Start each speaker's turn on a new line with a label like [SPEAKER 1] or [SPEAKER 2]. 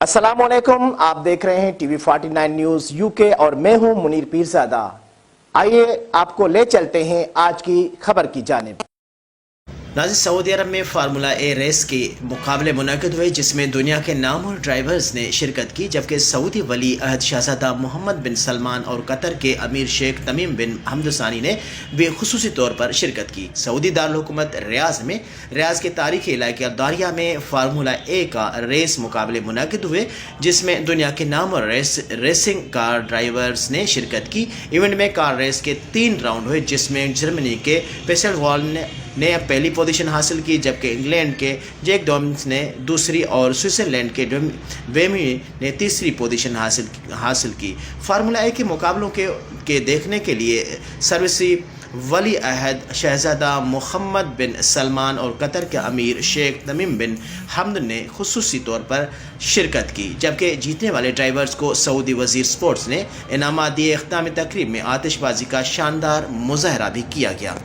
[SPEAKER 1] अस्सलाम वालेकुम, आप देख रहे हैं टीवी 49 न्यूज यूके और मैं हूं मुनीर पीरजादा। आइए आपको ले चलते हैं आज की खबर की जानिब। नाज़रीन, सऊदी अरब में फार्मूला ए रेस के मुकाबले मुनक़िद हुए जिसमें दुनिया के नामवर ड्राइवर्स ने शिरकत की, जबकि सऊदी वली अहद शहज़ादा मोहम्मद बिन सलमान और कतर के अमीर शेख तमीम बिन हमद सानी ने भी खुसूसी तौर पर शिरकत की। सऊदी दारुल-हुकूमत रियाज़ के तारीख़ी इलाके दारिया में फार्मूला ए का रेस मुकाबले मुनक़िद हुए जिसमें दुनिया के नामवर रेसिंग कार ड्राइवर्स ने शिरकत की। इवेंट में कार रेस के 3 राउंड हुए जिसमें जर्मनी के पेसेलवॉल ने पहली पोजीशन हासिल की, जबकि इंग्लैंड के जैक डॉमिन्स ने दूसरी और स्विट्ज़रलैंड के वेमी ने तीसरी पोजीशन हासिल की। फार्मूला ए के मुकाबलों के देखने के लिए सर्वसी वली अहद शहज़ादा मोहम्मद बिन सलमान और कतर के अमीर शेख तमीम बिन हमद ने खुसूसी तौर पर शिरकत की, जबकि जीतने वाले ड्राइवर्स को सऊदी वज़ीर स्पोर्ट्स ने इनामात दिए। इख्तितामी तकरीब में आतिशबाजी का शानदार मुज़ाहरा भी किया गया।